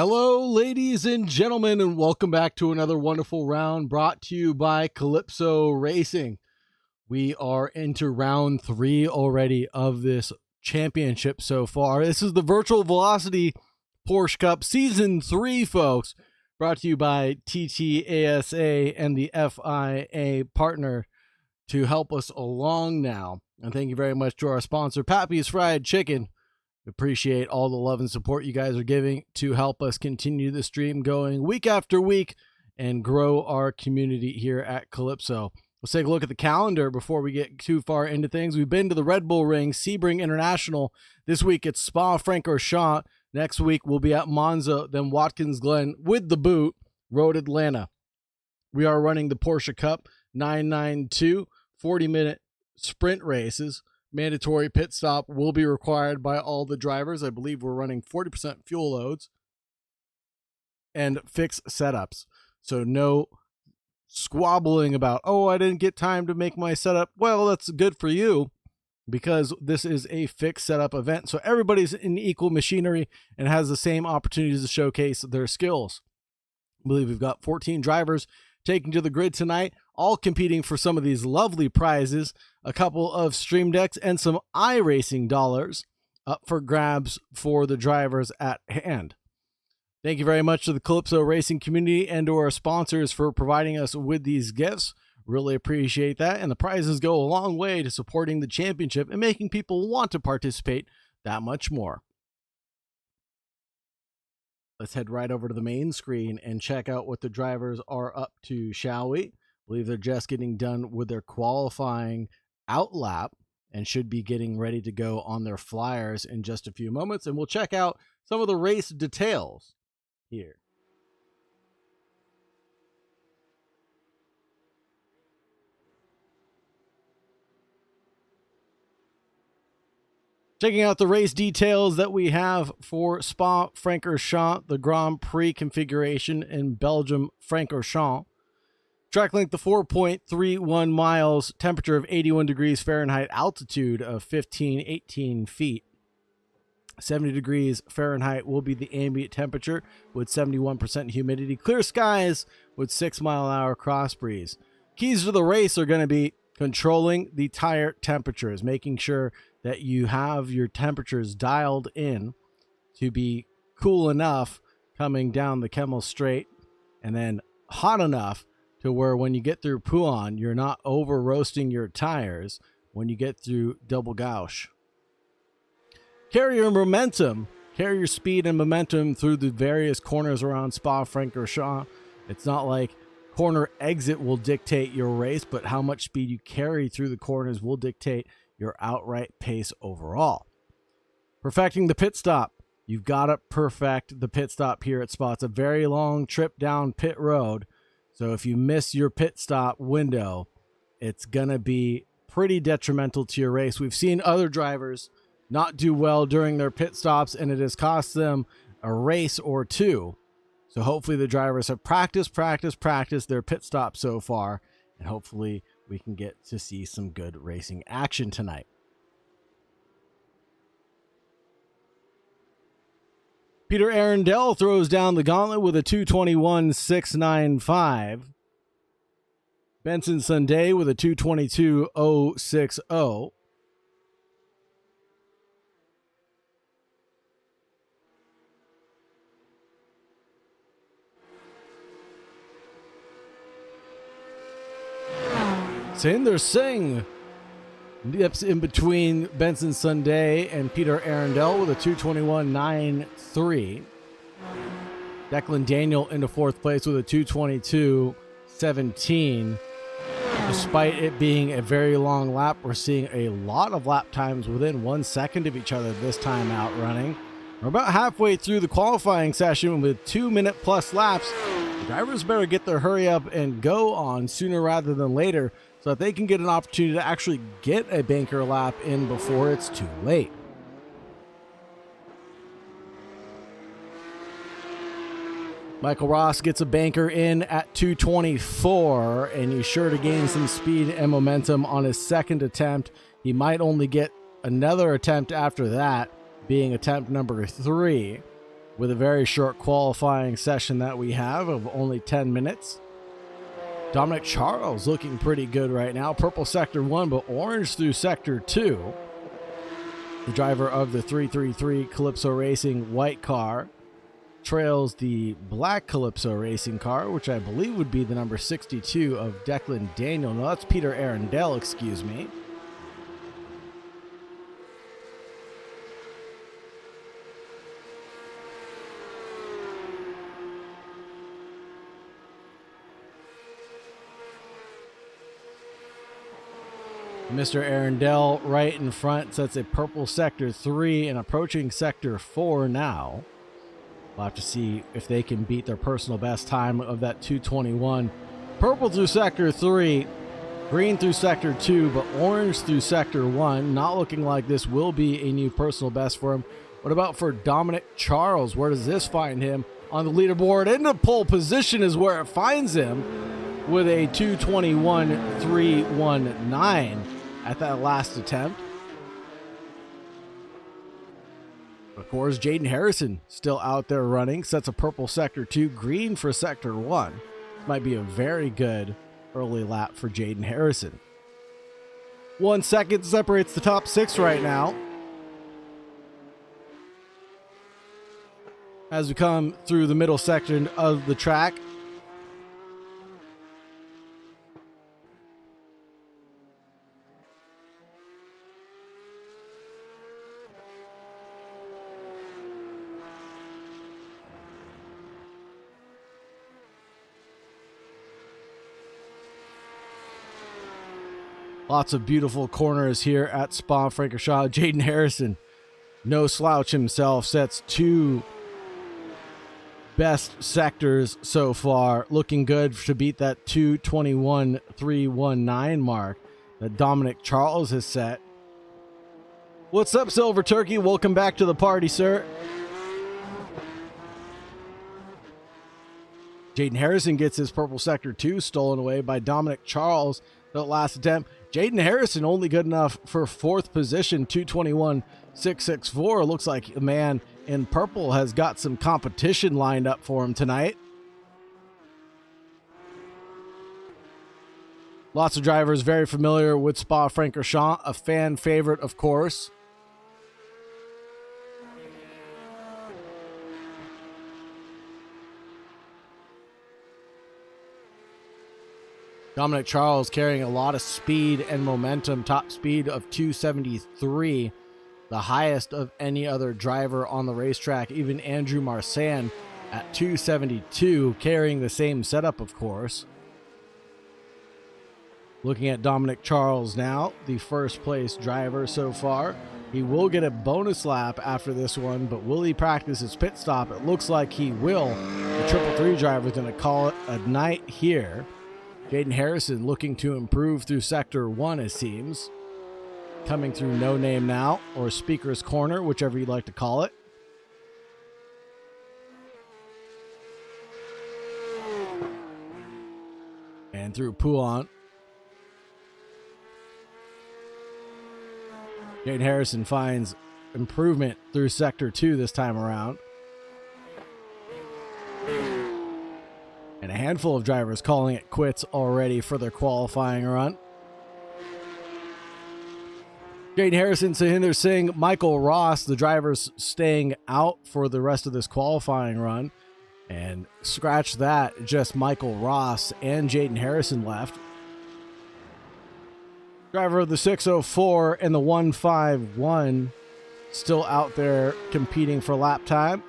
Hello, ladies and gentlemen, and welcome back to another wonderful round brought to you by Calypso Racing. We are into round 3 already of this championship so far. This is the Virtual Velocity Porsche Cup Season 3, folks, brought to you by TTASA and the FIA partner to help us along now. And thank you very much to our sponsor, Pappy's Fried Chicken. Appreciate all the love and support you guys are giving to help us continue the stream going week after week and grow our community here at Calypso. Let's take a look at the calendar before we get too far into things. We've been to the Red Bull Ring, Sebring International. This week it's Spa-Francorchamps. Next week we'll be at Monza, then Watkins Glen with the boot, Road Atlanta. We are running the Porsche Cup 992 40-minute sprint races. Mandatory pit stop will be required by all the drivers. I believe we're running 40% fuel loads and fixed setups. So no squabbling about, oh, I didn't get time to make my setup. Well, that's good for you because this is a fixed setup event. So everybody's in equal machinery and has the same opportunities to showcase their skills. I believe we've got 14 drivers taking to the grid tonight, all competing for some of these lovely prizes, a couple of stream decks and some iRacing dollars up for grabs for the drivers at hand. Thank you very much to the Calypso Racing community and to our sponsors for providing us with these gifts. Really appreciate that. And the prizes go a long way to supporting the championship and making people want to participate that much more. Let's head right over to the main screen and check out what the drivers are up to, shall we? I believe they're just getting done with their qualifying outlap and should be getting ready to go on their flyers in just a few moments. And we'll check out some of the race details here. Checking out the race details that we have for Spa-Francorchamps, the Grand Prix configuration in Belgium, Francorchamps. Track length of 4.31 miles, temperature of 81 degrees Fahrenheit, altitude of 18 feet. 70 degrees Fahrenheit will be the ambient temperature with 71% humidity. Clear skies with 6-mile-an-hour cross breeze. Keys to the race are going to be controlling the tire temperatures, making sure that you have your temperatures dialed in to be cool enough coming down the Kemmel Straight and then hot enough to where when you get through Pouan, you're not over roasting your tires when you get through Double Gauche. Carry your momentum, carry your speed and momentum through the various corners around Spa-Francorchamps. It's not like corner exit will dictate your race, but how much speed you carry through the corners will dictate your outright pace overall. Perfecting the pit stop. You've got to perfect the pit stop here at Spa. It's a very long trip down pit road. So if you miss your pit stop window, it's going to be pretty detrimental to your race. We've seen other drivers not do well during their pit stops, and it has cost them a race or two. So hopefully the drivers have practiced their pit stop so far, and hopefully we can get to see some good racing action tonight. Peter Arundel throws down the gauntlet with a 221.695. Benson Sunday with a 222.060. Sainder Singh dips in between Benson Sunday and Peter Arundel with a 221.93. Declan Daniel into fourth place with a 222.17. Despite it being a very long lap, we're seeing a lot of lap times within 1 second of each other this time out running. We're about halfway through the qualifying session with 2-minute plus laps. The drivers better get their hurry up and go on sooner rather than later so that they can get an opportunity to actually get a banker lap in before it's too late. Michael Ross gets a banker in at 224, and he's sure to gain some speed and momentum on his second attempt. He might only get another attempt after that, being attempt number 3. with a very short qualifying session that we have of only 10 minutes. Dominic Charles looking pretty good right now. Purple sector 1, but orange through sector 2. The driver of the 333 Calypso Racing white car trails the black Calypso Racing car, which I believe would be the number 62 of Declan Daniel. No, that's Peter Arundel, excuse me. Mr. Arundel right in front sets a purple sector 3 and approaching sector 4 now. We'll have to see if they can beat their personal best time of that 2:21. Purple through sector 3, green through sector 2, but orange through sector 1. Not looking like this will be a new personal best for him. What about for Dominic Charles? Where does this find him on the leaderboard? In the pole position is where it finds him with a 2:21.319 at that last attempt. Of course, Jaden Harrison still out there running. Sets a purple sector 2, green for sector 1. Might be a very good early lap for Jaden Harrison. 1 second separates the top 6 right now. As we come through the middle section of the track, lots of beautiful corners here at Spa-Francorchamps. Jaden Harrison, no slouch himself, sets 2 best sectors so far. Looking good to beat that 2:21.319 mark that Dominic Charles has set. What's up, Silver Turkey? Welcome back to the party, sir. Jaden Harrison gets his purple sector 2 stolen away by Dominic Charles. The last attempt. Jaden Harrison only good enough for 4th position, 2:21.664. Looks like the man in purple has got some competition lined up for him tonight. Lots of drivers very familiar with Spa-Francorchamps, a fan favorite, of course. Dominic Charles carrying a lot of speed and momentum, top speed of 273, the highest of any other driver on the racetrack. Even Andrew Marsan at 272, carrying the same setup, of course. Looking at Dominic Charles now, the first place driver so far. He will get a bonus lap after this one, but will he practice his pit stop? It looks like he will. The 333 driver is going to call it a night here. Jaden Harrison looking to improve through sector 1, it seems. Coming through No Name now, or Speaker's Corner, whichever you'd like to call it. And through Poulant. Jaden Harrison finds improvement through sector 2 this time around. And a handful of drivers calling it quits already for their qualifying run. Jaden Harrison, Sahinder Singh, Michael Ross, the drivers staying out for the rest of this qualifying run. And scratch that, just Michael Ross and Jaden Harrison left. Driver of the 604 and the 151 still out there competing for lap time.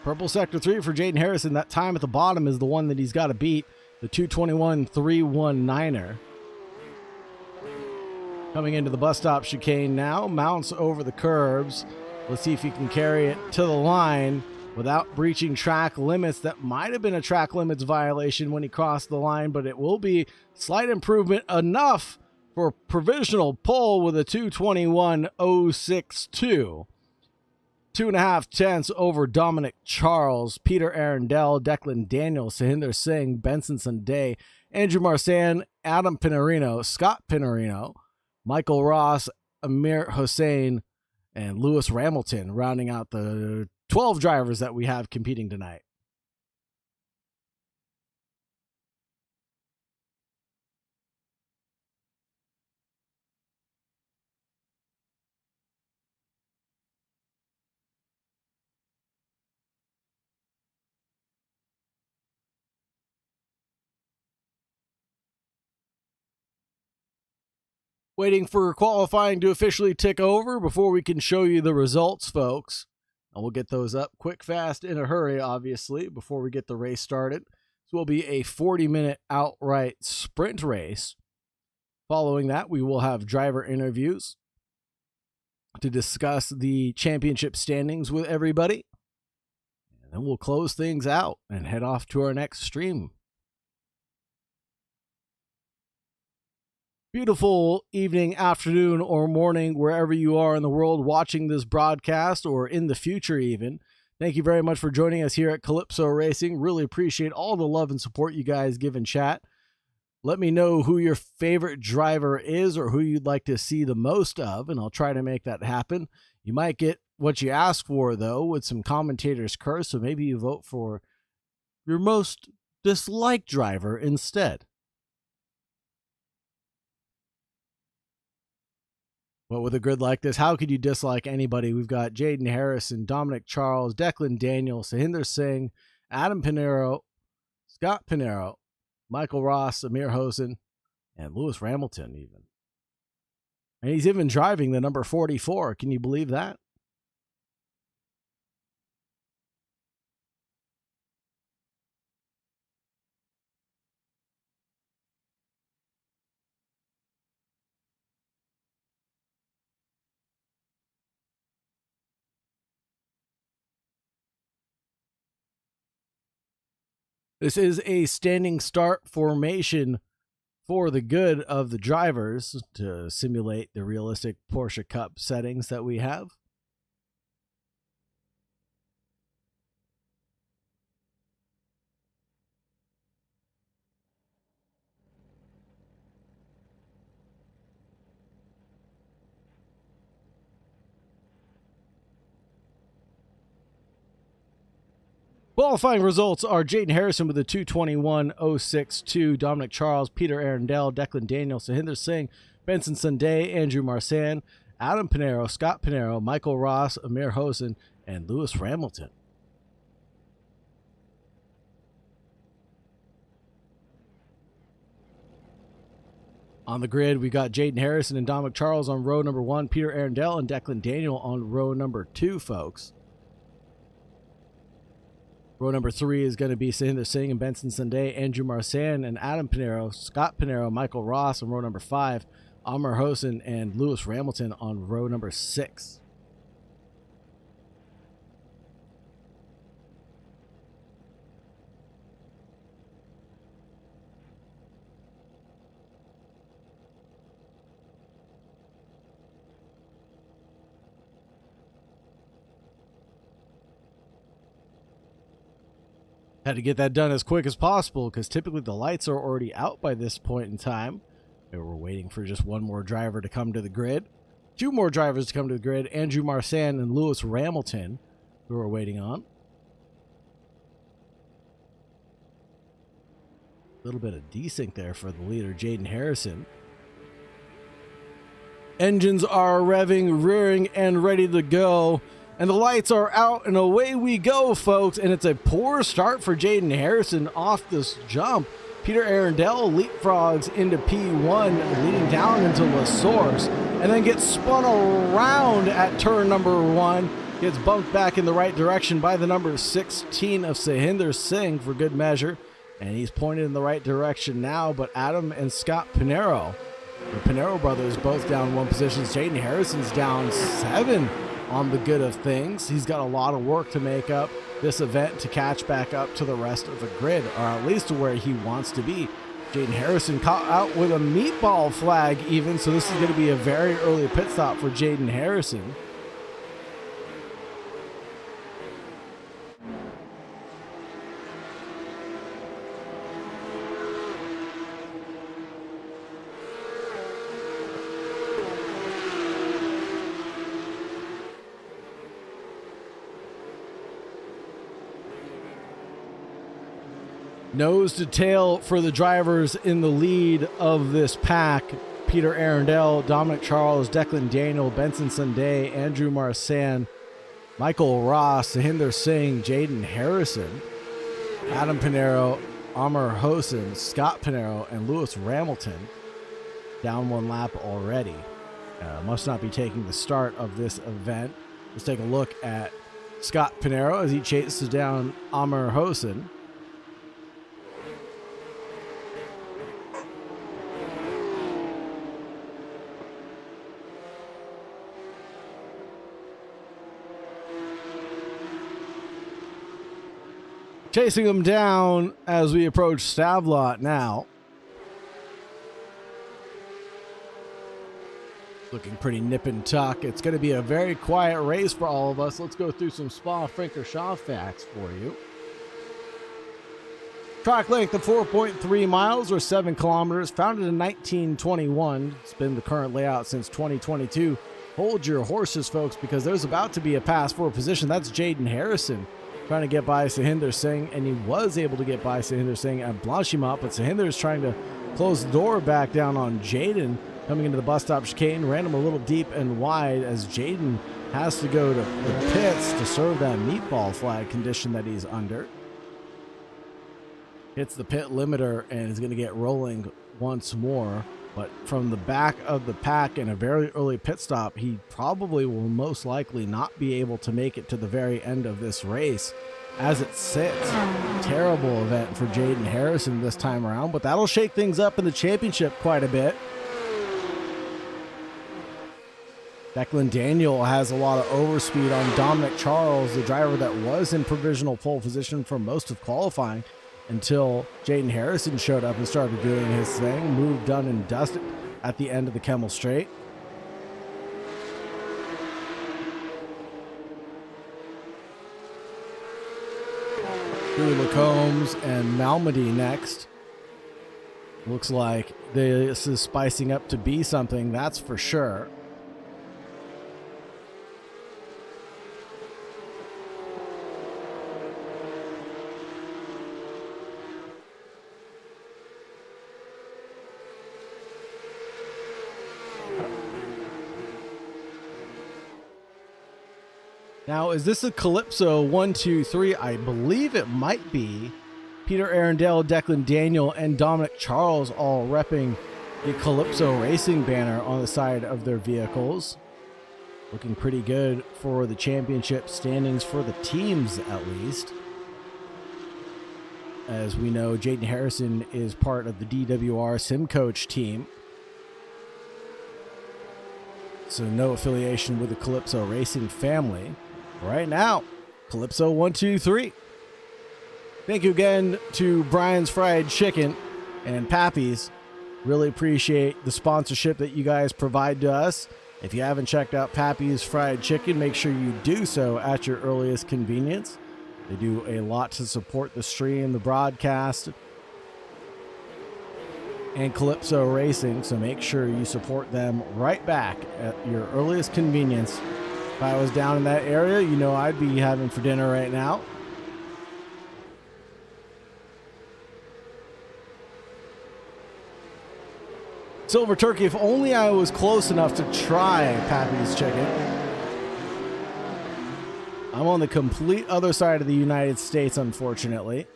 Purple sector 3 for Jaden Harrison. That time at the bottom is the one that he's got to beat, the 2:21.319er. Coming into the bus stop chicane now, mounts over the curbs. Let's see if he can carry it to the line without breaching track limits. That might have been a track limits violation when he crossed the line, but it will be slight improvement enough for provisional pole with a 2:21.062. 2.5 tenths over Dominic Charles, Peter Arundel, Declan Daniel, Sahinder Singh, Benson Sunday, Andrew Marsan, Adam Pinarino, Scott Pinarino, Michael Ross, Amir Hossein, and Lewis Ramilton, rounding out the 12 drivers that we have competing tonight. Waiting for qualifying to officially tick over before we can show you the results, folks. And we'll get those up quick, fast, in a hurry, obviously, before we get the race started. This will be a 40-minute outright sprint race. Following that, we will have driver interviews to discuss the championship standings with everybody. And then we'll close things out and head off to our next stream. Beautiful evening, afternoon, or morning, wherever you are in the world watching this broadcast, or in the future even. Thank you very much for joining us here at Calypso Racing. Really appreciate all the love and support you guys give in chat. Let me know who your favorite driver is or who you'd like to see the most of, and I'll try to make that happen. You might get what you ask for, though, with some commentators' curse, so maybe you vote for your most disliked driver instead. But with a grid like this, how could you dislike anybody? We've got Jaden Harrison, Dominic Charles, Declan Daniel, Sahinder Singh, Adam Pinero, Scott Pinero, Michael Ross, Amir Hosen, and Lewis Ramilton even. And he's even driving the number 44. Can you believe that? This is a standing start formation for the good of the drivers to simulate the realistic Porsche Cup settings that we have. Qualifying results are Jaden Harrison with a 2:21.062, Dominic Charles, Peter Arundel, Declan Daniel, Sahinder Singh, Benson Sunday, Andrew Marsan, Adam Pinero, Scott Pinero, Michael Ross, Amir Hosen, and Lewis Ramilton. On the grid, we got Jaden Harrison and Dominic Charles on row number 1, Peter Arundel and Declan Daniel on row number 2, folks. Row number 3 is going to be Sahinder Singh and Benson Sunday, Andrew Marsan and Adam Pinero, Scott Pinero, Michael Ross on row number 5, Amir Hosen and Lewis Ramilton on row number 6. Had to get that done as quick as possible because typically the lights are already out by this point in time. And we're waiting for just one more driver to come to the grid. 2 more drivers to come to the grid, Andrew Marsan and Lewis Ramilton, who we're waiting on. A little bit of desync there for the leader, Jaden Harrison. Engines are revving, rearing, and ready to go. And the lights are out, and away we go, folks. And it's a poor start for Jaden Harrison off this jump. Peter Arundel leapfrogs into P1, leading down into La Source, and then gets spun around at turn number 1. Gets bumped back in the right direction by the number 16 of Sahinder Singh for good measure. And he's pointed in the right direction now, but Adam and Scott Pinero, the Pinero brothers, both down 1 position. Jaden Harrison's down 7 on the good of things. He's got a lot of work to make up this event to catch back up to the rest of the grid, or at least to where he wants to be. Jaden Harrison caught out with a meatball flag even, so this is going to be a very early pit stop for Jaden Harrison. Nose to tail for the drivers in the lead of this pack. Peter Arundel, Dominic Charles, Declan Daniel, Benson Sunday, Andrew Marsan, Michael Ross, Sahinder Singh, Jaden Harrison, Adam Pinero, Amar Hosen, Scott Pinero, and Lewis Ramilton. Down one lap already. Must not be taking the start of this event. Let's take a look at Scott Pinero as he chases down Amar Hosen. Chasing him down as we approach Stavlot now. Looking pretty nip and tuck. It's going to be a very quiet race for all of us. Let's go through some Spa-Francorchamps facts for you. Track length of 4.3 miles or 7 kilometers. Founded in 1921. It's been the current layout since 2022. Hold your horses, folks, because there's about to be a pass for a position. That's Jaden Harrison trying to get by Sahinder Singh, and he was able to get by Sahinder Singh at Blanchimont, but Sahinder is trying to close the door back down on Jaden. Coming into the bus stop chicane, ran him a little deep and wide as Jaden has to go to the pits to serve that meatball flag condition that he's under. Hits the pit limiter and is going to get rolling once more. But from the back of the pack in a very early pit stop, he probably will most likely not be able to make it to the very end of this race as it sits. Terrible event for Jaden Harrison this time around, but that'll shake things up in the championship quite a bit. Declan Daniel has a lot of overspeed on Dominic Charles, the driver that was in provisional pole position for most of qualifying until Jaden Harrison showed up and started doing his thing. Moved done and dusted at the end of the Kemmel Straight. Through Lacombe and Malmedy next. Looks like this is spicing up to be something, that's for sure. Now, is this a Calypso 1, 2, 3? I believe it might be. Peter Arundel, Declan Daniel, and Dominic Charles all repping the Calypso Racing banner on the side of their vehicles. Looking pretty good for the championship standings for the teams, at least. As we know, Jaden Harrison is part of the DWR Sim Coach team. So no affiliation with the Calypso Racing family. Right now, Calypso 1, 2, 3. Thank you again to Brian's Fried Chicken and Pappy's. Really appreciate the sponsorship that you guys provide to us. If you haven't checked out Pappy's Fried Chicken, make sure you do so at your earliest convenience. They do a lot to support the stream, the broadcast, and Calypso Racing, so make sure you support them right back at your earliest convenience. If I was down in that area, you know I'd be having for dinner right now. Silver Turkey, if only I was close enough to try Pappy's Chicken. I'm on the complete other side of the United States, unfortunately.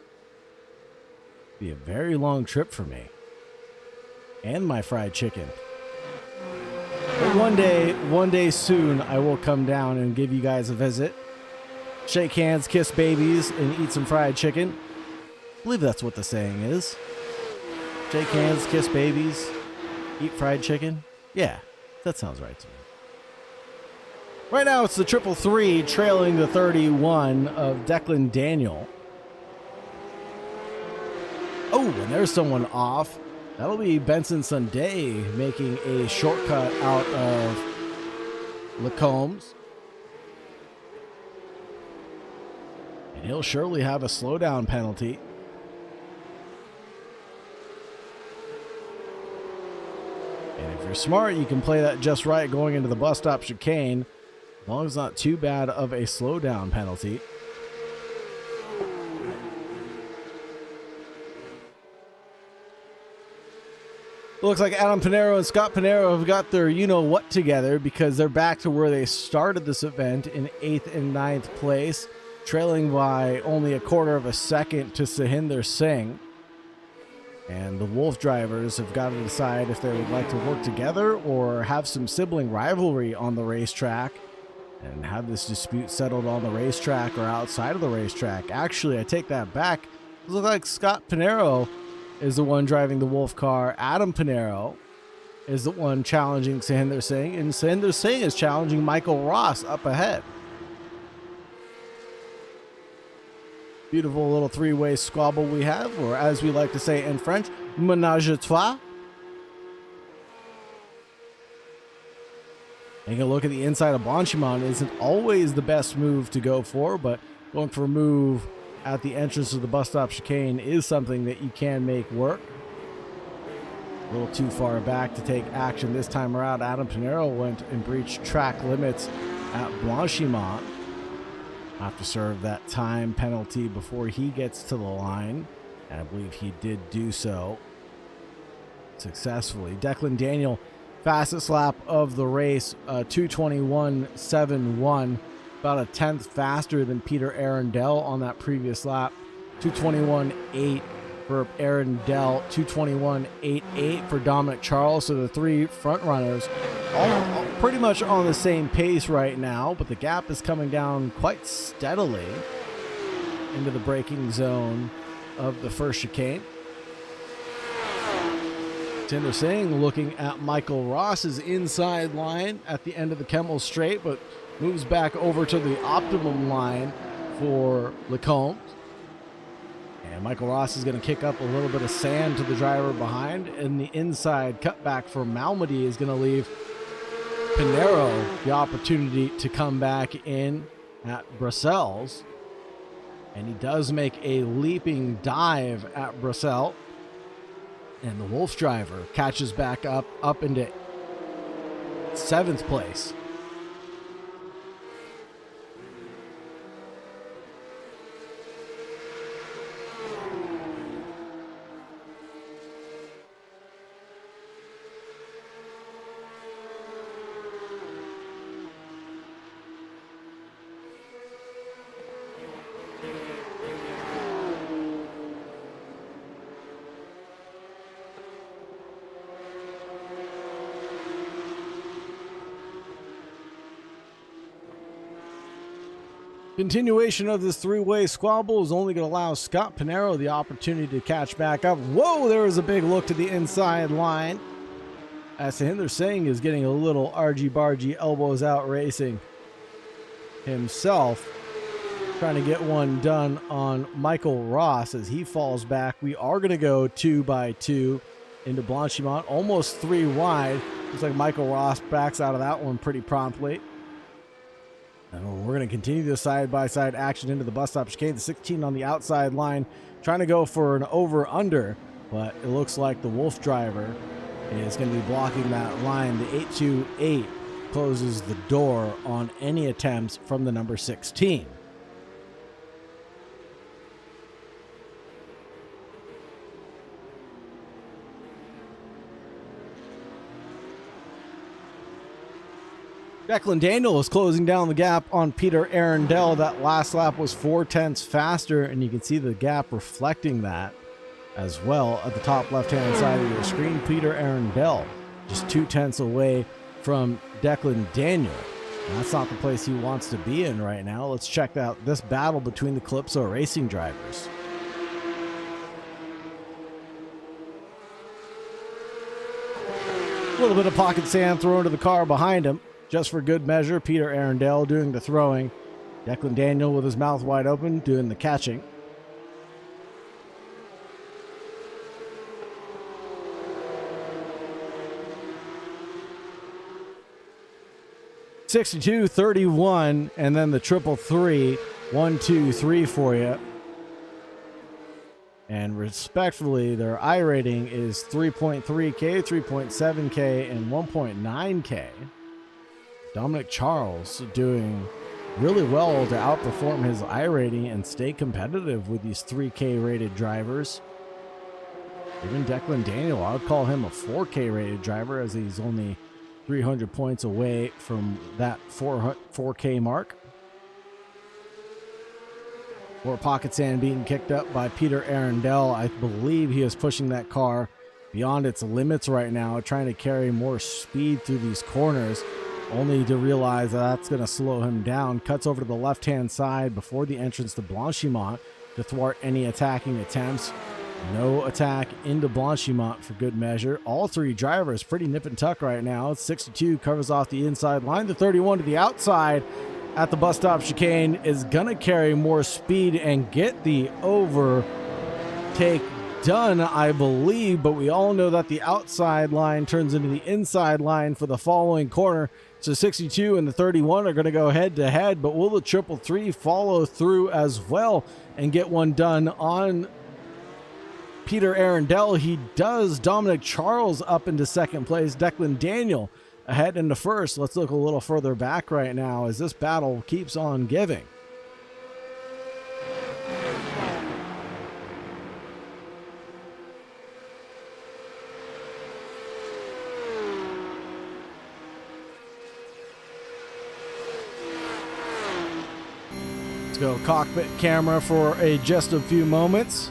Be a very long trip for me. And my fried chicken. But one day soon, I will come down and give you guys a visit. Shake hands, kiss babies, and eat some fried chicken. I believe that's what the saying is. Shake hands, kiss babies, eat fried chicken. Yeah, that sounds right to me. Right now, it's the 333 trailing the 31 of Declan Daniel. Oh, and there's someone off. That'll be Benson Sunday making a shortcut out of Lacombe's. And he'll surely have a slowdown penalty. And if you're smart, you can play that just right going into the bus stop chicane, as long as it's not too bad of a slowdown penalty. Looks like Adam Pinero and Scott Pinero have got their you-know-what together, because they're back to where they started this event in 8th and 9th place, trailing by only a quarter of a second to Sahinder Singh. And the Wolf drivers have got to decide if they would like to work together or have some sibling rivalry on the racetrack and have this dispute settled on the racetrack or outside of the racetrack. Actually, I take that back. It looks like Scott Pinero is the one driving the Wolf car. Adam Pinero is the one challenging Sahinder Singh, and Sahinder Singh is challenging Michael Ross up ahead. Beautiful little three-way squabble we have, or as we like to say in French, ménage à trois. Taking a look at the inside of Blanchimont isn't always the best move to go for, but going for a move at the entrance of the bus stop chicane is something that you can make work. A little too far back to take action this time around. Adam Pinero went and breached track limits at Blanchimont. Have to serve that time penalty before he gets to the line, and I believe he did do so successfully. Declan Daniel, fastest lap of the race, 2:21.71, about a tenth faster than Peter Arundel on that previous lap. 2:21.8 for Arundel, 2:21.88 for Dominic Charles. So the three front runners all pretty much on the same pace right now, but the gap is coming down quite steadily into the braking zone of the first chicane. Sahinder Singh looking at Michael Ross's inside line at the end of the Kemmel Straight, but moves back over to the optimum line for Lecomte. And Michael Ross is going to kick up a little bit of sand to the driver behind, and the inside cutback for Malmedy is going to leave Pinero the opportunity to come back in at Brussels. And he does make a leaping dive at Brussels. And the Wolf driver catches back up into 7th place. Continuation of this three-way squabble is only going to allow Scott Pinero the opportunity to catch back up. Whoa, there was a big look to the inside line, as Sahinder Singh is getting a little argy-bargy elbows out racing himself, trying to get one done on Michael Ross as he falls back. We are going to go 2x2 into Blanchimont, almost 3 wide. Looks like Michael Ross backs out of that one pretty promptly. And we're going to continue the side-by-side action into the bus stop chicane. The 16 on the outside line, trying to go for an over-under, but it looks like the Wolf driver is going to be blocking that line. The 828 closes the door on any attempts from the number 16. Declan Daniel is closing down the gap on Peter Arundel. That last lap was 4 tenths faster, and you can see the gap reflecting that as well at the top left-hand side of your screen. Peter Arundel just 2 tenths away from Declan Daniel. And that's not the place he wants to be in right now. Let's check out this battle between the Calypso Racing drivers. A little bit of pocket sand thrown to the car behind him. Just for good measure, Peter Arundel doing the throwing. Declan Daniel with his mouth wide open doing the catching. (62.31) and then the triple three, 1, 2, 3 for you. And respectfully, their I rating is 3.3K, 3.7K, and 1.9K. Dominic Charles doing really well to outperform his I rating and stay competitive with these 3K rated drivers. Even Declan Daniel, I would call him a 4K rated driver, as he's only 300 points away from that 4K mark. More pocket sand being kicked up by Peter Arundel. I believe he is pushing that car beyond its limits right now, trying to carry more speed through these corners, only to realize that's going to slow him down. Cuts over to the left-hand side before the entrance to Blanchimont to thwart any attacking attempts. No attack into Blanchimont for good measure. All three drivers pretty nip and tuck right now. 62 covers off the inside line. The 31 to the outside at the bus stop chicane is going to carry more speed and get the overtake done, I believe. But we all know that the outside line turns into the inside line for the following corner. So 62 and the 31 are going to go head to head. But will the 333 follow through as well and get one done on Peter Arundel? He does. Dominic Charles up into second place. Declan Daniel ahead into first. Let's look a little further back right now as this battle keeps on giving. Let's go cockpit camera for just a few moments.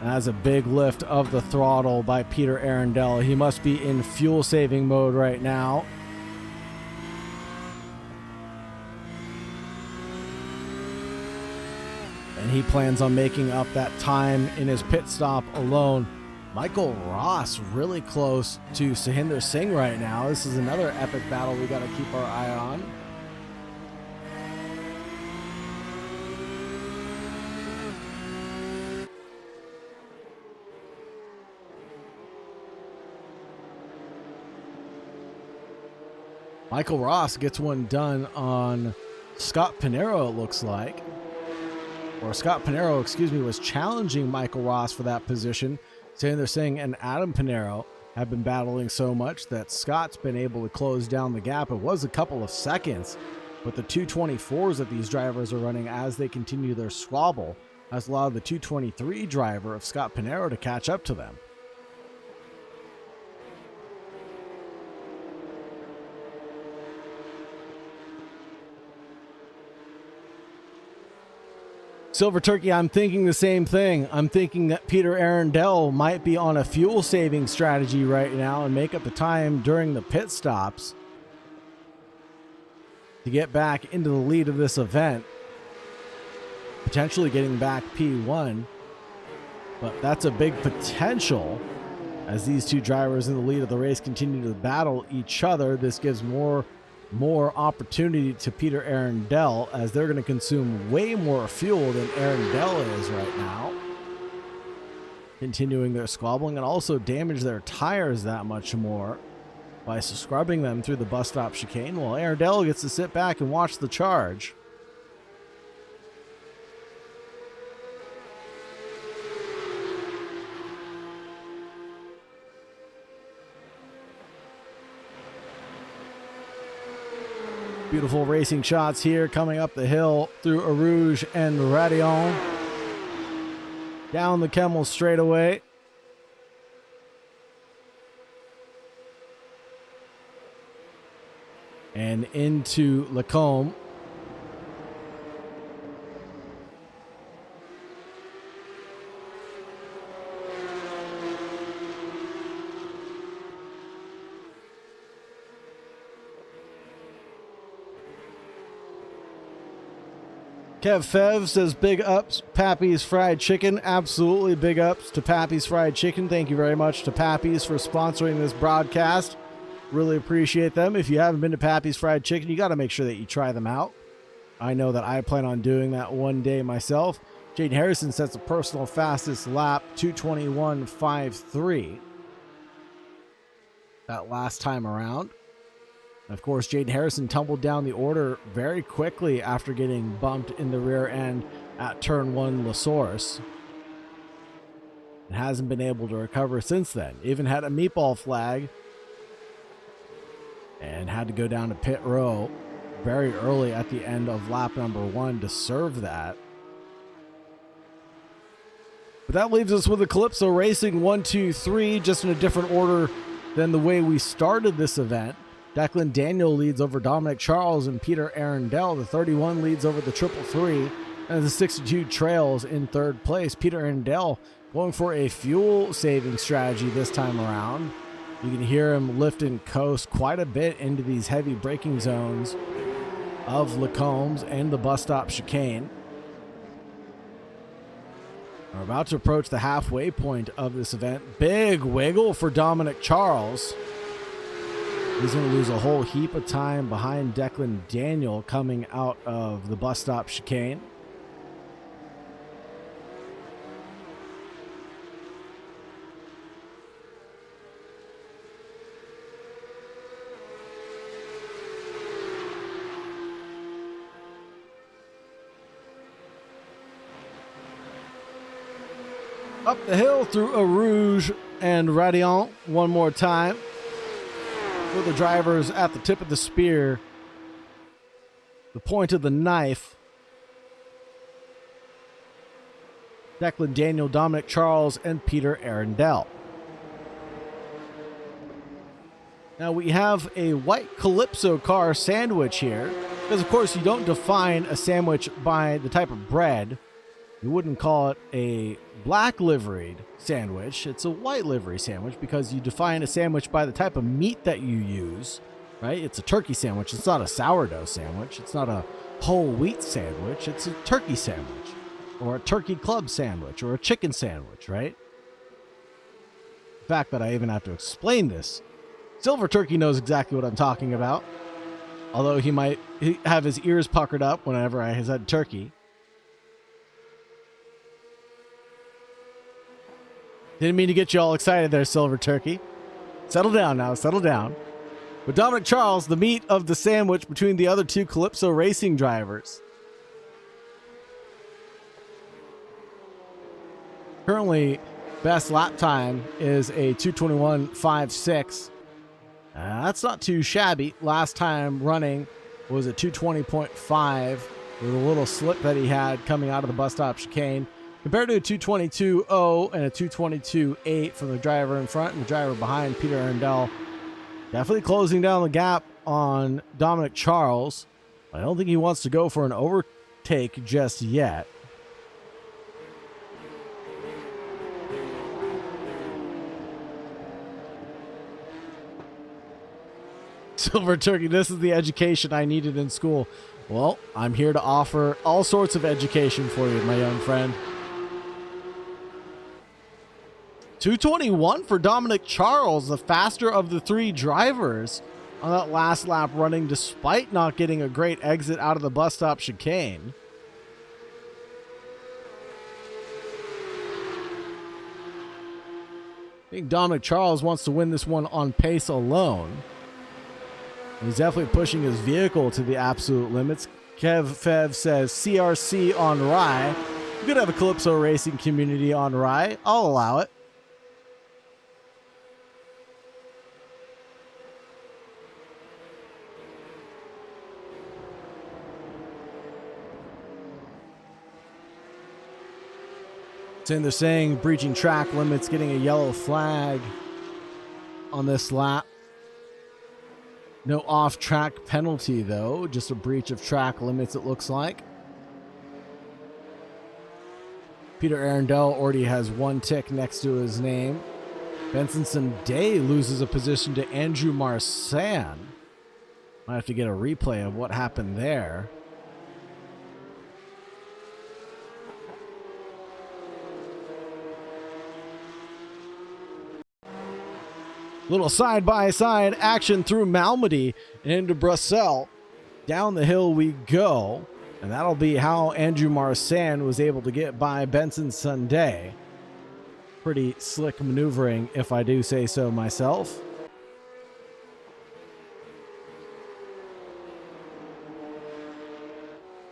That's a big lift of the throttle by Peter Arundel. He must be in fuel saving mode right now. And he plans on making up that time in his pit stop alone. Michael Ross really close to Sahinder Singh right now. This is another epic battle we got to keep our eye on. Michael Ross gets one done on Scott Pinero, it looks like. Or Scott Pinero, excuse me, was challenging Michael Ross for that position. Sahinder Singh and Adam Pinero have been battling so much that Scott's been able to close down the gap. It was a couple of seconds, but the 224s that these drivers are running as they continue their squabble has allowed the 223 driver of Scott Pinero to catch up to them. Silver Turkey, I'm thinking the same thing. I'm thinking that Peter Arundel might be on a fuel saving strategy right now and make up the time during the pit stops to get back into the lead of this event, potentially getting back P1. But that's a big potential as these two drivers in the lead of the race continue to battle each other. This gives more opportunity to Peter Arundel, as they're going to consume way more fuel than Arundel is right now, continuing their squabbling, and also damage their tires that much more by scrubbing them through the bus stop chicane, while Arundel gets to sit back and watch the charge. Beautiful racing shots here coming up the hill through Arouge and Radion. Down the Kemmel straightaway. And into Lacombe. Kev Fev says, big ups, Pappy's Fried Chicken. Absolutely big ups to Pappy's Fried Chicken. Thank you very much to Pappy's for sponsoring this broadcast. Really appreciate them. If you haven't been to Pappy's Fried Chicken, you got to make sure that you try them out. I know that I plan on doing that one day myself. Jaden Harrison sets a personal fastest lap, 2:21.53. That last time around. Of course, Jaden Harrison tumbled down the order very quickly after getting bumped in the rear end at turn 1 La Source. And hasn't been able to recover since then. Even had a meatball flag and had to go down to pit row very early at the end of lap number 1 to serve that. But that leaves us with the Calypso Racing 1, 2, 3, just in a different order than the way we started this event. Declan Daniel leads over Dominic Charles and Peter Arundel. The 31 leads over the 333, and the 62 trails in third place. Peter Arundel going for a fuel-saving strategy this time around. You can hear him lift and coast quite a bit into these heavy braking zones of Lacombe's and the bus stop chicane. We're about to approach the halfway point of this event. Big wiggle for Dominic Charles. He's going to lose a whole heap of time behind Declan Daniel coming out of the bus stop chicane. Up the hill through Eau Rouge and Radiant one more time. With the drivers at the tip of the spear, the point of the knife. Declan Daniel, Dominic Charles, and Peter Arundel. Now we have a white Calypso car sandwich here, because of course you don't define a sandwich by the type of bread. You wouldn't call it a black liveried sandwich. It's a white livery sandwich because you define a sandwich by the type of meat that you use, right? It's a turkey sandwich. It's not a sourdough sandwich. It's not a whole wheat sandwich. It's a turkey sandwich or a turkey club sandwich or a chicken sandwich, right? The fact that I even have to explain this, Silver Turkey knows exactly what I'm talking about. Although he might have his ears puckered up whenever I said turkey. Didn't mean to get you all excited there, Silver Turkey. Settle down now, settle down. But Dominic Charles, the meat of the sandwich between the other two Calypso Racing drivers. Currently, best lap time is a 2:21.56. That's not too shabby. Last time running was a 2:20.5 with a little slip that he had coming out of the bus stop chicane. Compared to a 2:22.0 and a 2:22.8 from the driver in front and the driver behind, Peter Arundel. Definitely closing down the gap on Dominic Charles. I don't think he wants to go for an overtake just yet. Silver Turkey, this is the education I needed in school. Well, I'm here to offer all sorts of education for you, my young friend. 2:21 for Dominic Charles, the faster of the three drivers on that last lap running, despite not getting a great exit out of the bus stop chicane. I think Dominic Charles wants to win this one on pace alone. He's definitely pushing his vehicle to the absolute limits. Kev Fev says CRC on Rye. We could have a Calypso Racing community on Rye. I'll allow it. They're saying breaching track limits, getting a yellow flag on this lap. No off-track penalty, though. Just a breach of track limits, it looks like. Peter Arundel already has one tick next to his name. Benson Day loses a position to Andrew Marsan. Might have to get a replay of what happened there. Little side-by-side action through Malmedy and into Brussels. Down the hill we go. And that'll be how Andrew Marsan was able to get by Benson Sunday. Pretty slick maneuvering, if I do say so myself.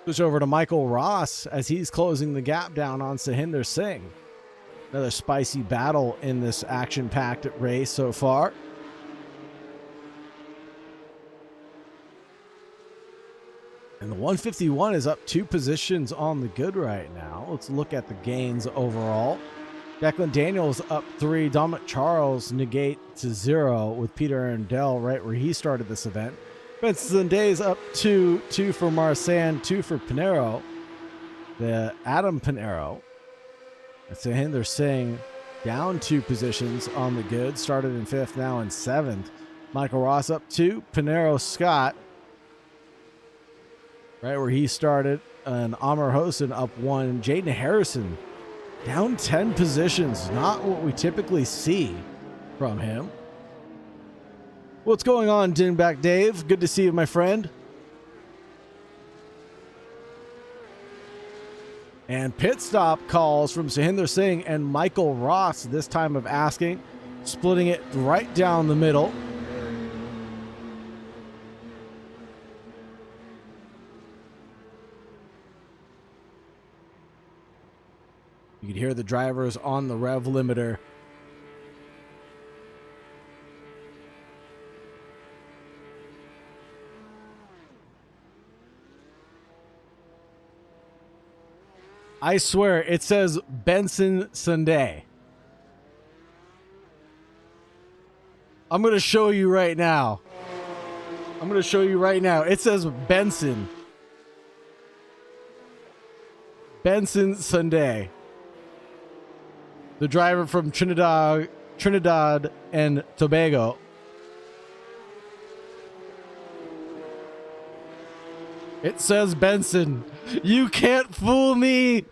Switch over to Michael Ross as he's closing the gap down on Sahinder Singh. Another spicy battle in this action-packed race so far. And the 151 is up 2 positions on the good right now. Let's look at the gains overall. Declan Daniels up 3. Dominic Charles negate to 0 with Peter Arundel right where he started this event. Benson Days up 2. 2 for Marsan, 2 for Pinero. The Adam Pinero. And they're saying down 2 positions on the good. Started in 5th, now in 7th. Michael Ross up 2. Pinero Scott right where he started. And Amar Hosen up 1. Jaden Harrison down 10 positions. Not what we typically see from him. What's going on, Dinback Dave? Good to see you, my friend. And pit stop calls from Sahinder Singh and Michael Ross this time of asking. Splitting it right down the middle. You can hear the drivers on the rev limiter. I swear it says Benson Sunday. I'm going to show you right now. It says Benson. Benson Sunday. The driver from Trinidad and Tobago. It says Benson. You can't fool me.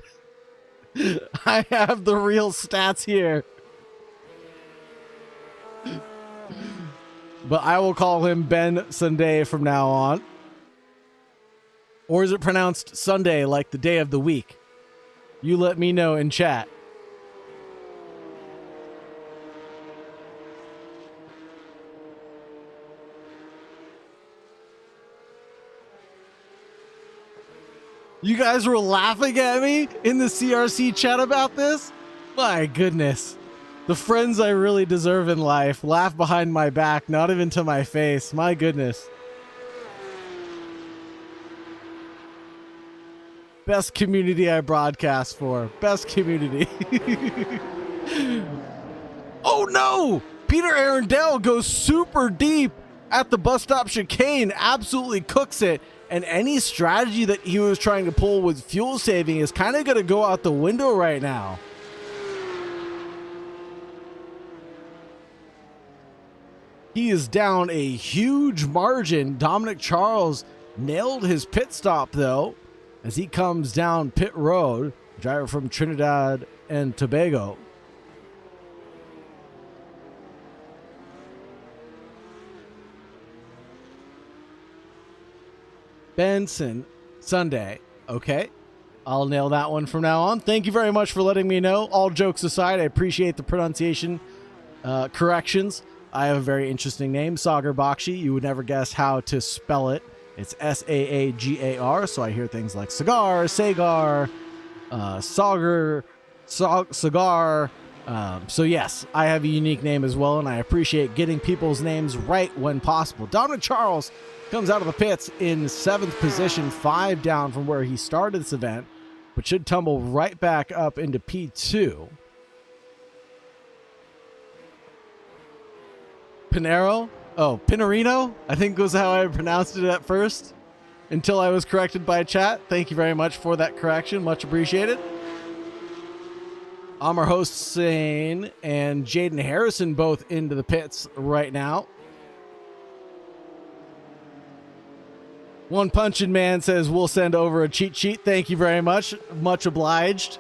I have the real stats here. But I will call him Ben Sunday from now on. Or is it pronounced Sunday like the day of the week? You let me know in chat. You guys were laughing at me in the CRC chat about this? My goodness. The friends I really deserve in life laugh behind my back, not even to my face. My goodness. Best community I broadcast for. Best community. Oh no! Peter Arundel goes super deep at the bus stop chicane. Absolutely cooks it. And any strategy that he was trying to pull with fuel saving is kind of going to go out the window right now. He is down a huge margin. Dominic Charles nailed his pit stop, though, as he comes down pit road. Driver from Trinidad and Tobago. Benson Sunday. Okay. I'll nail that one from now on. Thank you very much for letting me know. All jokes aside, I appreciate the pronunciation corrections. I have a very interesting name, Sagar Bakshi. You would never guess how to spell it. It's Saagar, so I hear things like cigar, Sagar, Sagar, cigar. So yes, I have a unique name as well, and I appreciate getting people's names right when possible. Dominic Charles comes out of the pits in 7th position, 5 down from where he started this event, but should tumble right back up into P2. Pinero? Oh, Pinerino? I think was how I pronounced it at first, until I was corrected by chat. Thank you very much for that correction. Much appreciated. Amar Hossein and Jaden Harrison both into the pits right now. One Punchin' Man says, we'll send over a cheat sheet. Thank you very much. Much obliged.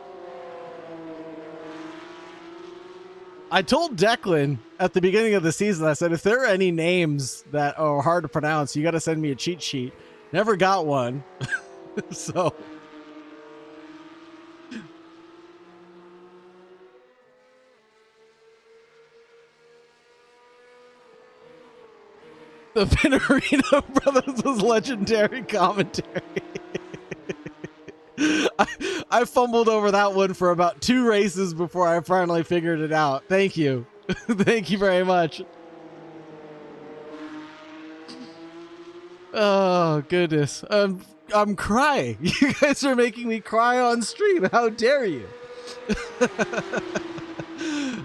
I told Declan at the beginning of the season, I said, if there are any names that are hard to pronounce, you got to send me a cheat sheet. Never got one. So. The Pinerino Brothers was legendary commentary. I fumbled over that one for about 2 races before I finally figured it out. Thank you. Thank you very much. Oh, goodness. I'm crying. You guys are making me cry on stream. How dare you?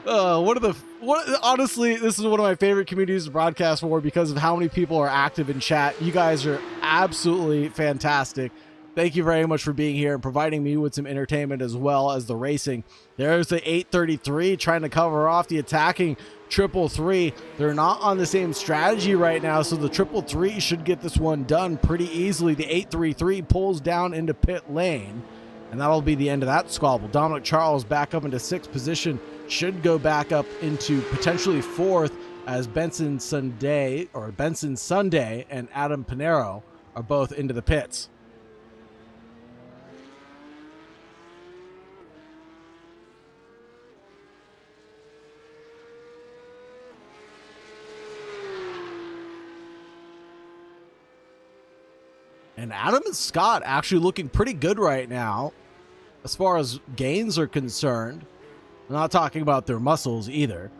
Honestly, this is one of my favorite communities to broadcast for because of how many people are active in chat. You guys are absolutely fantastic. Thank you very much for being here and providing me with some entertainment as well as the racing. There's the 833 trying to cover off the attacking 333. They're not on the same strategy right now, so the 333 should get this one done pretty easily. The 833 pulls down into pit lane, and that'll be the end of that squabble. Dominic Charles back up into 6th position, should go back up into potentially 4th as Benson Sunday and Adam Pinero are both into the pits. And Adam and Scott actually looking pretty good right now as far as gains are concerned. I'm not talking about their muscles either.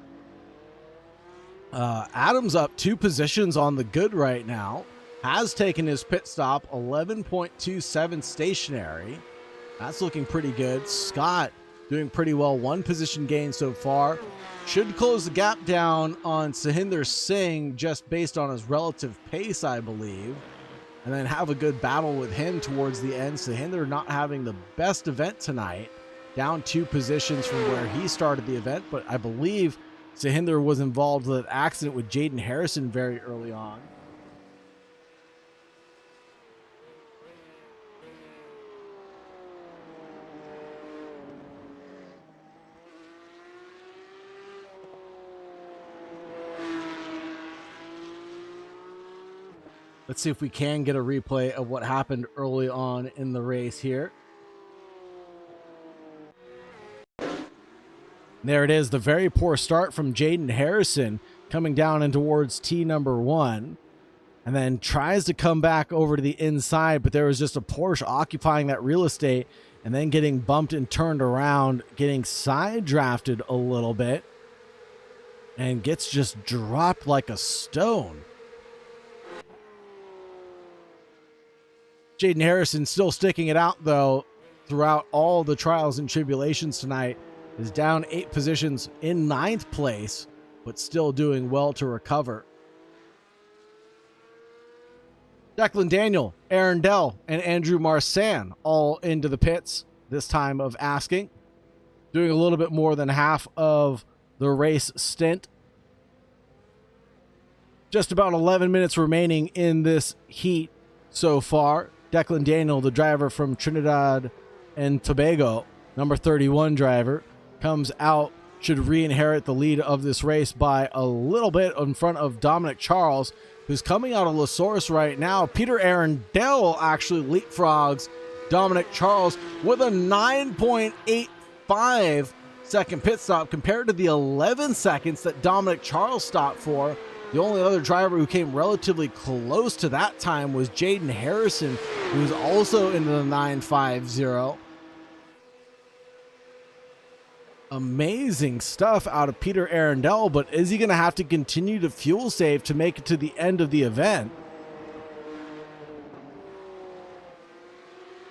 Adam's up 2 positions on the good right now. Has taken his pit stop, 11.27 stationary. That's looking pretty good. Scott doing pretty well, 1 position gain so far. Should close the gap down on Sahinder Singh just based on his relative pace, I believe. And then have a good battle with him towards the end. Sahinder not having the best event tonight. Down 2 positions from where he started the event. But I believe Sahinder was involved with an accident with Jaden Harrison very early on. Let's see if we can get a replay of what happened early on in the race here. There it is, the very poor start from Jaden Harrison coming down in towards T number 1, and then tries to come back over to the inside, but there was just a Porsche occupying that real estate and then getting bumped and turned around, getting side drafted a little bit, and gets just dropped like a stone. Jaden Harrison still sticking it out, though, throughout all the trials and tribulations tonight. Is down 8 positions in 9th place, but still doing well to recover. Declan Daniel, Aaron Dell, and Andrew Marsan all into the pits this time of asking. Doing a little bit more than half of the race stint. Just about 11 minutes remaining in this heat so far. Declan Daniel, the driver from Trinidad and Tobago, number 31 driver, comes out, should re-inherit the lead of this race by a little bit in front of Dominic Charles, who's coming out of La Source right now. Peter Arundel actually leapfrogs Dominic Charles with a 9.85 second pit stop compared to the 11 seconds that Dominic Charles stopped for. The only other driver who came relatively close to that time was Jaden Harrison, who's also into the 9.50. Amazing stuff out of Peter Arundel, but is he going to have to continue to fuel save to make it to the end of the event?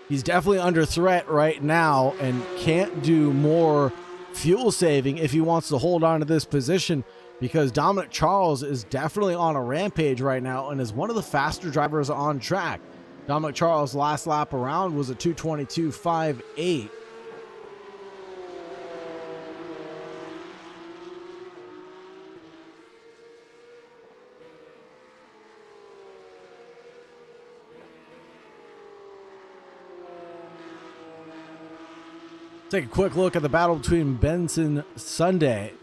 He's definitely under threat right now and can't do more fuel saving if he wants to hold on to this position, because Dominic Charles is definitely on a rampage right now and is one of the faster drivers on track. Dominic Charles' last lap around was a 2:22.58. Take a quick look at the battle between Benson Sunday,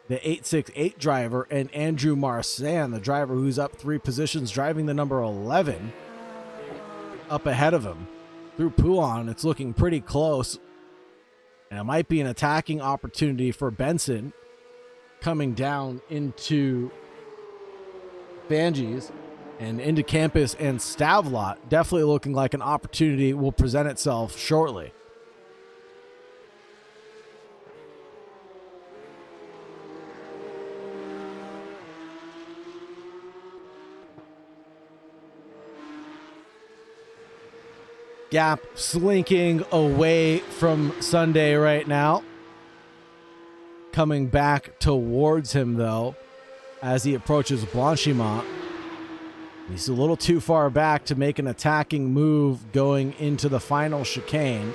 the 868 driver, and Andrew Marsan, the driver who's up 3 positions, driving the number 11 up ahead of him. Through Pouan, it's looking pretty close, and it might be an attacking opportunity for Benson coming down into Vanges and into Campus and Stavlot. Definitely looking like an opportunity will present itself shortly. Gap slinking away from Sunday right now. coming back towards him, though, as he approaches Blanchimont. He's a little too far back to make an attacking move going into the final chicane,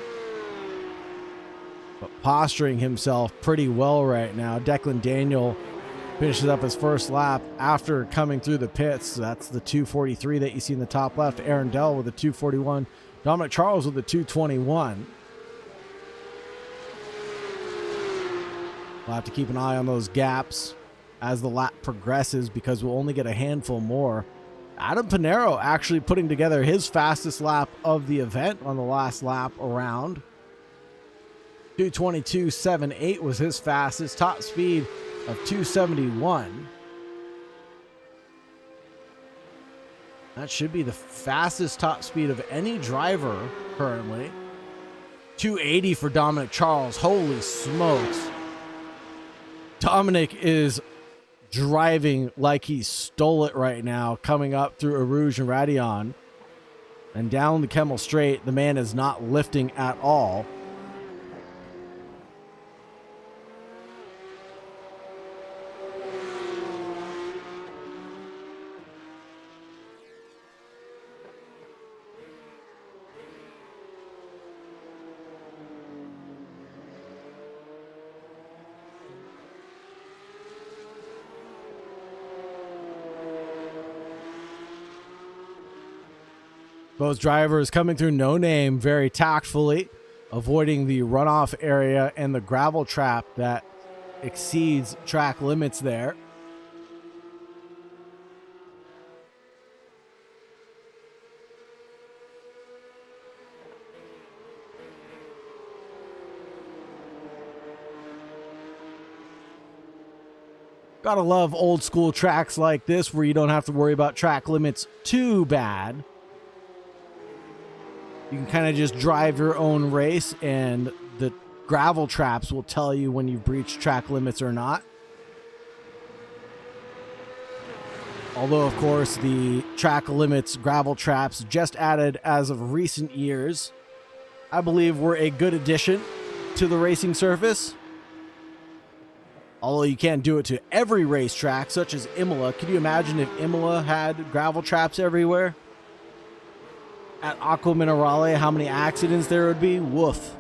but posturing himself pretty well right now. Declan Daniel finishes up his first lap after coming through the pits. So that's the 2:43 that you see in the top left. Aaron Dell with a 2:41. Dominic Charles with a 2:21. We'll have to keep an eye on those gaps as the lap progresses, because we'll only get a handful more. Adam Pinero actually putting together his fastest lap of the event on the last lap around. 2:22.78 was his fastest. Top speed of 2:71. That should be the fastest top speed of any driver currently. 2:80 for Dominic Charles. Holy smokes. Dominic is driving like he stole it right now, coming up through Eau and Radillon. And down the Kemmel Straight, the man is not lifting at all. Both drivers coming through No Name very tactfully, avoiding the runoff area and the gravel trap that exceeds track limits there. Gotta love old school tracks like this where you don't have to worry about track limits too bad. You can kind of just drive your own race, and the gravel traps will tell you when you've breached track limits or not. Although, of course, the track limits gravel traps just added as of recent years, I believe were a good addition to the racing surface. Although you can't do it to every racetrack, such as Imola. Could you imagine if Imola had gravel traps everywhere? At Aqua Minerale, how many accidents there would be? Woof.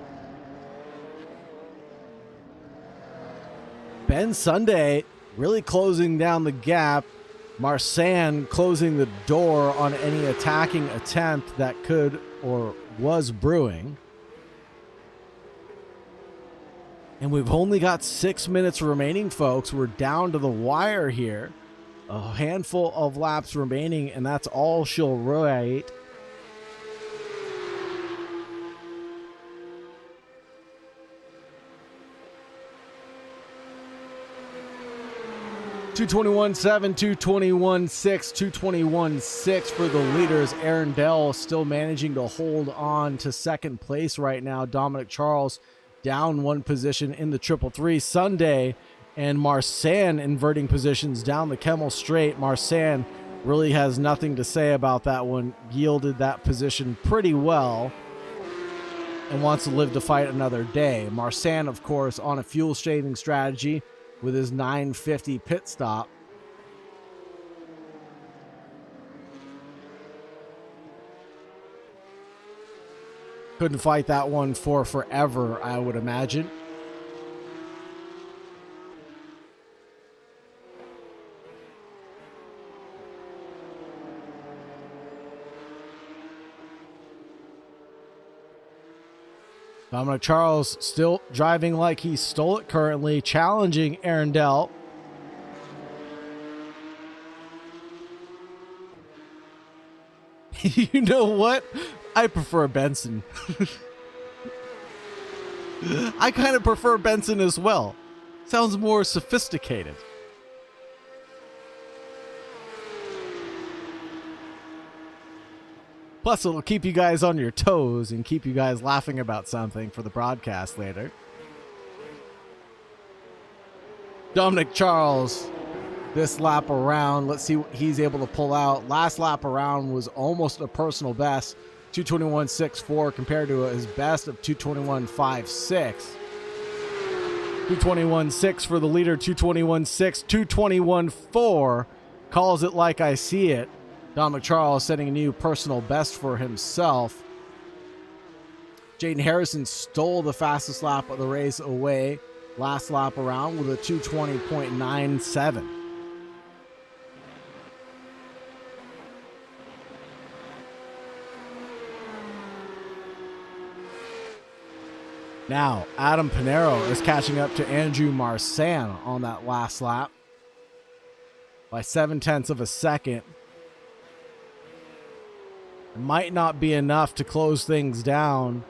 Ben Sunday really closing down the gap. Marsan closing the door on any attacking attempt that could or was brewing. And we've only got 6 minutes remaining, folks. We're down to the wire here. A handful of laps remaining, and that's all she'll write. .221.7, 221.6, 221.6 for the leaders. Aaron Dell still managing to hold on to second place right now. Dominic Charles down one position in the 333. Sunday and Marsan inverting positions down the Kemmel Straight. Marsan really has nothing to say about that one. Yielded that position pretty well and wants to live to fight another day. Marsan, of course, on a fuel saving strategy with his 950 pit stop. Couldn't fight that one for forever, I would imagine. Dominic Charles still driving like he stole it currently, challenging Aaron Dell. You know what? I prefer Benson. I kind of prefer Benson as well. Sounds more sophisticated. Plus, it'll keep you guys on your toes and keep you guys laughing about something for the broadcast later. Dominic Charles, this lap around. Let's see what he's able to pull out. Last lap around was almost a personal best, 221.64 compared to his best of 221.56. 221.6 for the leader, 221.6, 221.4. Calls it like I see it. Dominic Charles setting a new personal best for himself. Jaden Harrison stole the fastest lap of the race away last lap around with a 220.97. Now, Adam Pinero is catching up to Andrew Marsan on that last lap by 0.7 of a second. It might not be enough to close things down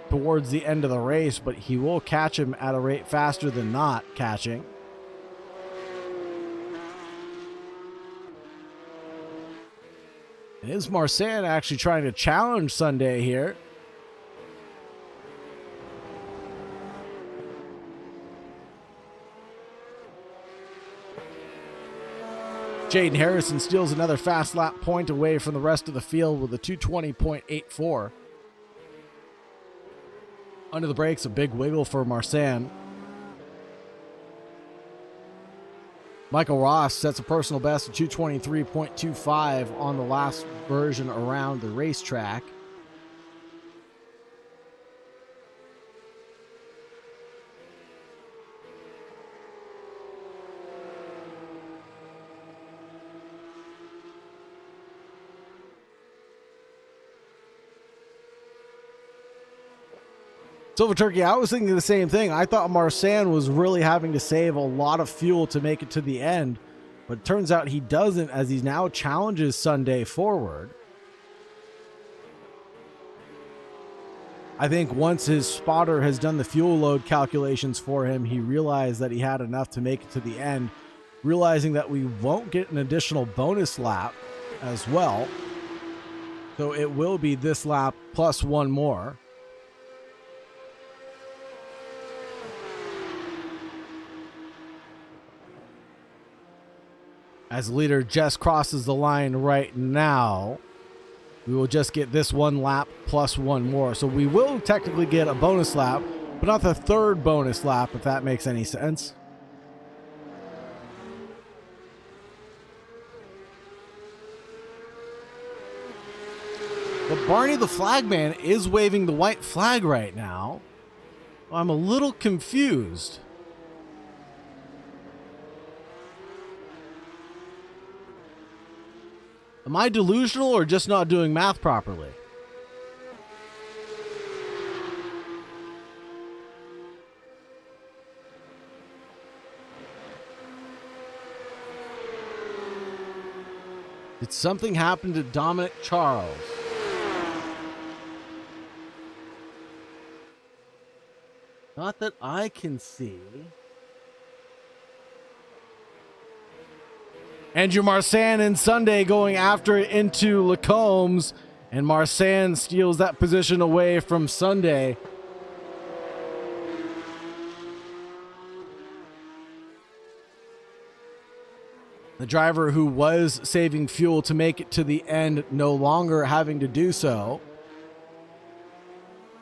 towards the end of the race, but he will catch him at a rate faster than not catching. And is Marsan actually trying to challenge Sunday here? Jaden Harrison steals another fast lap point away from the rest of the field with a 220.84. Under the brakes, a big wiggle for Marsan. Michael Ross sets a personal best of 223.25 on the last version around the racetrack. Silver Turkey, I was thinking the same thing. I thought Marsan was really having to save a lot of fuel to make it to the end, but it turns out he doesn't, as he now challenges Sunday forward. I think once his spotter has done the fuel load calculations for him, he realized that he had enough to make it to the end, realizing that we won't get an additional bonus lap as well. So it will be this lap plus one more. As leader just crosses the line right now, we will just get this one lap plus one more. So we will technically get a bonus lap, but not the third bonus lap, if that makes any sense. But Barney the flagman is waving the white flag right now. I'm a little confused. Am I delusional or just not doing math properly? Did something happen to Dominic Charles? Not that I can see. Andrew Marsan and Sunday going after it into Lacombe's, and Marsan steals that position away from Sunday. The driver who was saving fuel to make it to the end no longer having to do so.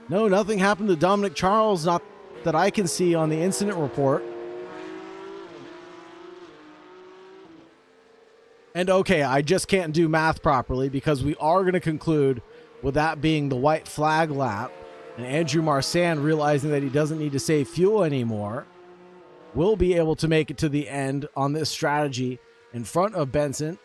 No, nothing happened to Dominic Charles, not that I can see on the incident report. And okay, I just can't do math properly because we are going to conclude with that being the white flag lap. And Andrew Marsan, realizing that he doesn't need to save fuel anymore, will be able to make it to the end on this strategy in front of Benson.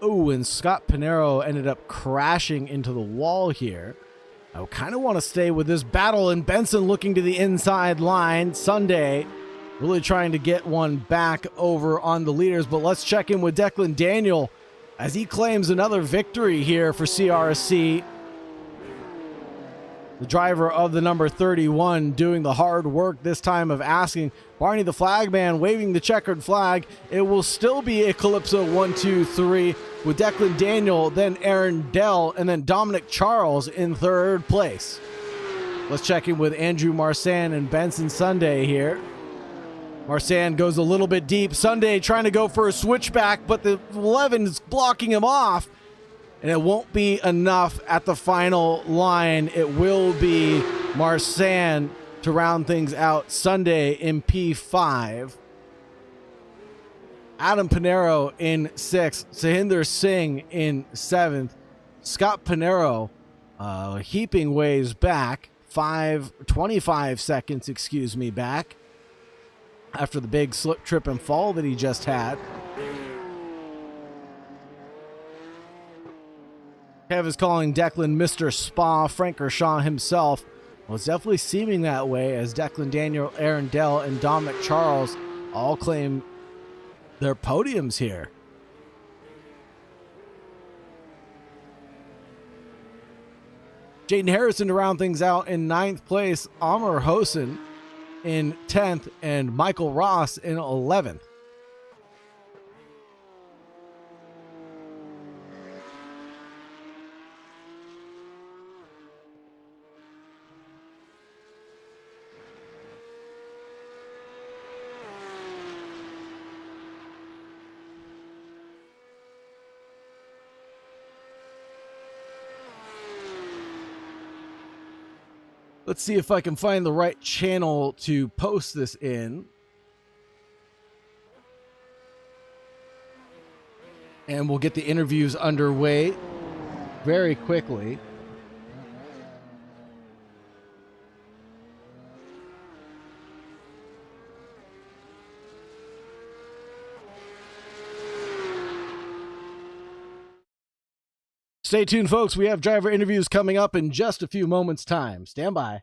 Oh, and Scott Pinero ended up crashing into the wall here. I kind of want to stay with this battle, and Benson looking to the inside line. Sunday really trying to get one back over on the leaders, but let's check in with Declan Daniel as he claims another victory here for CRC. The driver of the number 31 doing the hard work this time of asking Barney the flagman waving the checkered flag. It will still be a Calypso 1, 2, 3 with Declan Daniel, then Aaron Dell, and then Dominic Charles in third place. Let's check in with Andrew Marsan and Benson Sunday here. Marsan goes a little bit deep. Sunday trying to go for a switchback, but the 11 is blocking him off. And it won't be enough at the final line. It will be Marsan to round things out Sunday in P5. Adam Pinero in 6th. Sahinder Singh in 7th. Scott Pinero heaping ways back. 25 seconds, back. After the big slip, trip, and fall that he just had. Kev is calling Declan Mr. Spa. Frank Gershaw himself. Well, it's definitely seeming that way as Declan Daniel, Aaron Dell, and Dominic Charles all claim their podiums here. Jaden Harrison to round things out in 9th place. Amr Hosen in 10th. And Michael Ross in 11th. Let's see if I can find the right channel to post this in. And we'll get the interviews underway very quickly. Stay tuned, folks. We have driver interviews coming up in just a few moments' time. Stand by.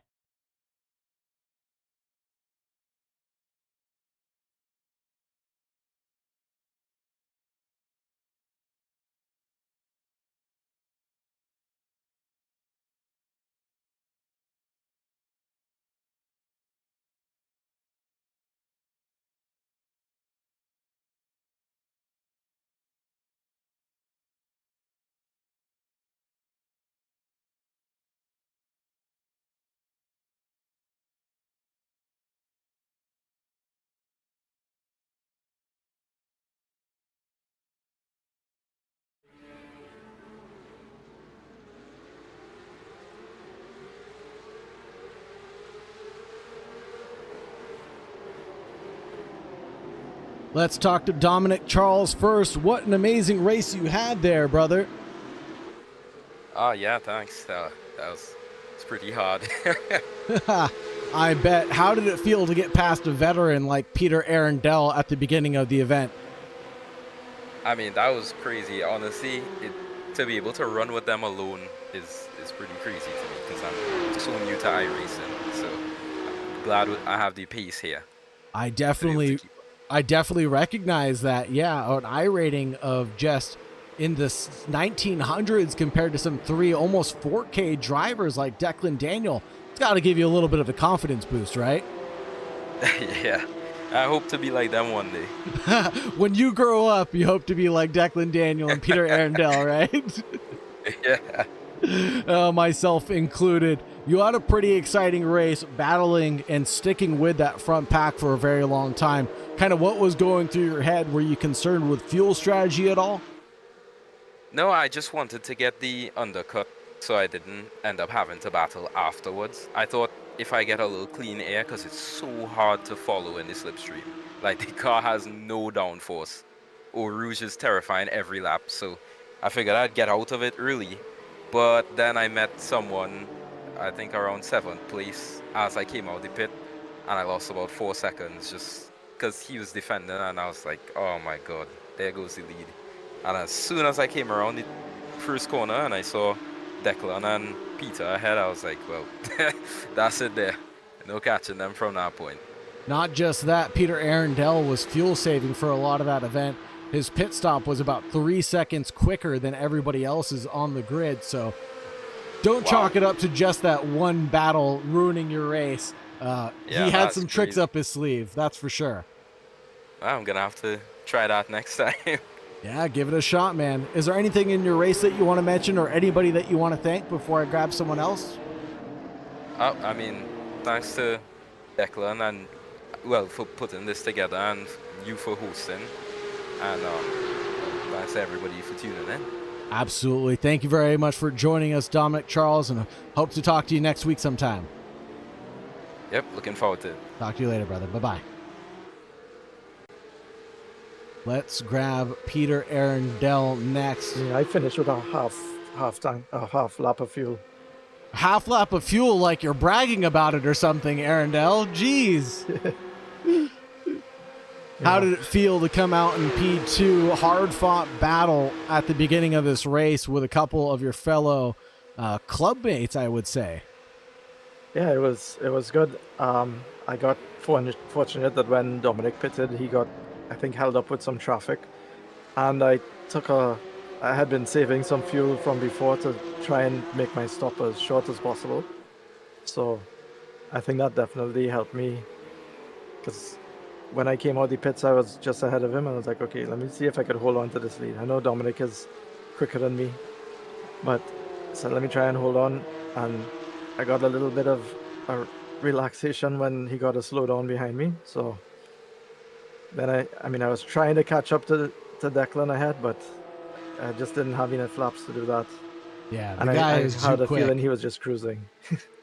Let's talk to Dominic Charles first. What an amazing race you had there, brother. Yeah, thanks. It's pretty hard. I bet. How did it feel to get past a veteran like Peter Arundel at the beginning of the event? I mean, that was crazy. Honestly, to be able to run with them alone is pretty crazy to me because I'm so new to iRacing. So I'm glad I have the pace here. I definitely recognize that. Yeah, an I rating of just in the 1900s compared to some almost 4K drivers like Declan Daniel. It's got to give you a little bit of a confidence boost, right? Yeah, I hope to be like them one day. When you grow up, you hope to be like Declan Daniel and Peter Arundel, right? Yeah. Myself included. You had a pretty exciting race, battling and sticking with that front pack for a very long time. Kind of what was going through your head? Were you concerned with fuel strategy at all? No, I just wanted to get the undercut so I didn't end up having to battle afterwards. I thought if I get a little clean air, because it's so hard to follow in the slipstream. Like, the car has no downforce. Eau Rouge is terrifying every lap, so I figured I'd get out of it early. But then I met someone, I think around 7th place, as I came out the pit, and I lost about 4 seconds just because he was defending, and I was like, oh my god, there goes the lead. And as soon as I came around the first corner and I saw Declan and Peter ahead, I was like, well, that's it there. No catching them from that point. Not just that, Peter Arundel was fuel saving for a lot of that event. His pit stop was about 3 seconds quicker than everybody else's on the grid, so don't chalk it up to just that one battle ruining your race. He had some tricks up his sleeve, that's for sure. I'm going to have to try that next time. Yeah, give it a shot, man. Is there anything in your race that you want to mention or anybody that you want to thank before I grab someone else? I mean, thanks to Declan and, well, for putting this together and you for hosting. And thanks to everybody for tuning in. Absolutely. Thank you very much for joining us, Dominic Charles, and hope to talk to you next week sometime. Yep, looking forward to it. Talk to you later, brother. Bye-bye. Let's grab Peter Arundel next. Yeah, I finished with a half lap of fuel. Half lap of fuel, like you're bragging about it or something, Arundel. Jeez. How did it feel to come out in P2? Hard-fought battle at the beginning of this race with a couple of your fellow clubmates, I would say. Yeah, it was good. I got fortunate that when Dominic pitted, he got, I think, held up with some traffic, and I had been saving some fuel from before to try and make my stop as short as possible. So I think that definitely helped me, because when I came out the pits, I was just ahead of him, and I was like, okay, let me see if I could hold on to this lead. I know Dominic is quicker than me, but so let me try and hold on. And I got a little bit of a relaxation when he got a slowdown behind me. So then I was trying to catch up to Declan ahead, but I just didn't have enough laps to do that. Yeah, and I had a feeling he was just cruising.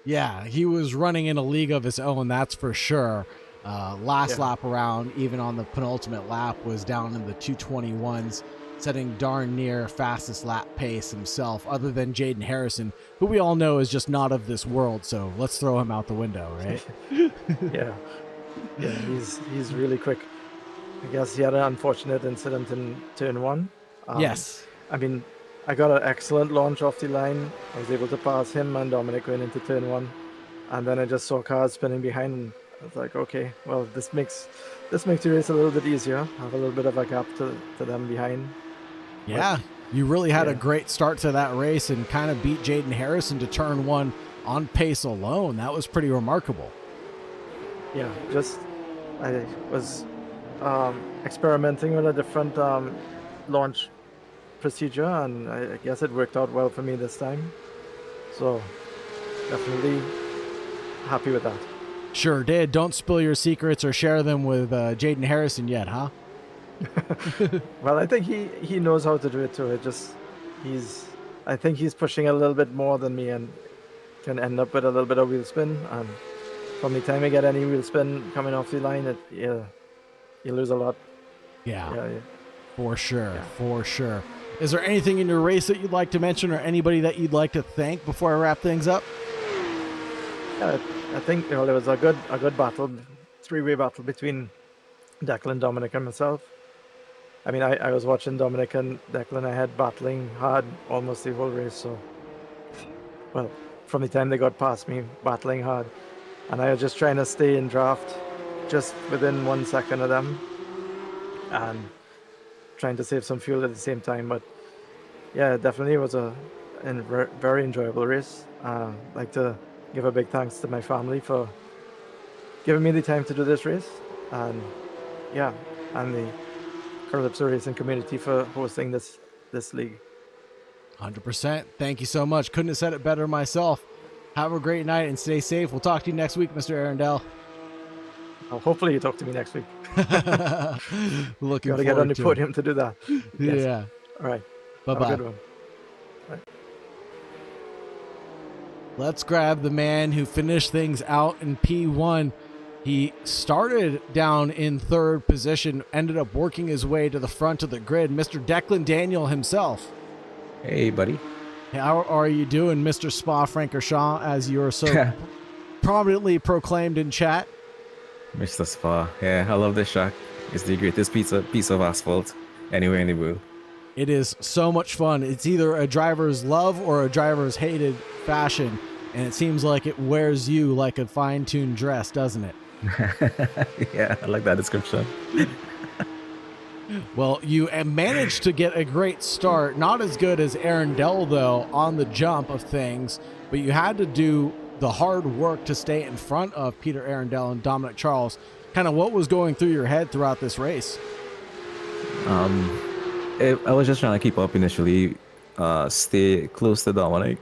Yeah, he was running in a league of his own, that's for sure. Last lap around, even on the penultimate lap, was down in the 221s, setting darn near fastest lap pace himself, other than Jaden Harrison, who we all know is just not of this world, so let's throw him out the window, right? Yeah, he's really quick. I guess he had an unfortunate incident in turn 1. Yes. I mean, I got an excellent launch off the line. I was able to pass him and Dominic going into turn 1, and then I just saw cars spinning behind, and I was like, okay, well, this makes the race a little bit easier. I have a little bit of a gap to them behind. Yeah, you really had a great start to that race and kind of beat Jaden Harrison to turn 1 on pace alone. That was pretty remarkable. Yeah, I was experimenting with a different launch procedure, and I guess it worked out well for me this time. So definitely happy with that. Sure did. Don't spill your secrets or share them with Jaden Harrison yet, huh? Well, I think he knows how to do it too. I think he's pushing a little bit more than me and can end up with a little bit of wheel spin. And from the time I get any wheel spin coming off the line, you lose a lot. Yeah. For sure. Is there anything in your race that you'd like to mention, or anybody that you'd like to thank before I wrap things up? Yeah, I think there was a good battle, 3-way battle between Declan, Dominic, and myself. I mean, I was watching Dominic and Declan ahead battling hard almost the whole race. So, well, from the time they got past me, battling hard, and I was just trying to stay in draft, just within 1 second of them, and trying to save some fuel at the same time. But yeah, definitely was a very enjoyable race. I'd like to give a big thanks to my family for giving me the time to do this race, and the Calypso Racing community for hosting this league. 100%. Thank you so much. Couldn't have said it better myself. Have a great night and stay safe. We'll talk to you next week, Mr. Arundel. Oh, hopefully you talk to me next week. Looking forward to get on the podium to do that. Yes. Yeah. All right. Bye-bye. Have a good one. Bye. Let's grab the man who finished things out in P1. He started down in 3rd position, ended up working his way to the front of the grid. Mr. Declan Daniel himself. Hey, buddy. How are you doing, Mr. Spa-Francorchamps, as you're so prominently proclaimed in chat? Mr. Spa. Yeah, I love this track. It's the greatest piece of asphalt anywhere in the world. It is so much fun. It's either a driver's love or a driver's hated fashion, and it seems like it wears you like a fine-tuned dress, doesn't it? Yeah, I like that description. Well, you managed to get a great start. Not as good as Arundel, though, on the jump of things, but you had to do the hard work to stay in front of Peter Arundel and Dominic Charles. Kind of what was going through your head throughout this race? I was just trying to keep up initially, stay close to Dominic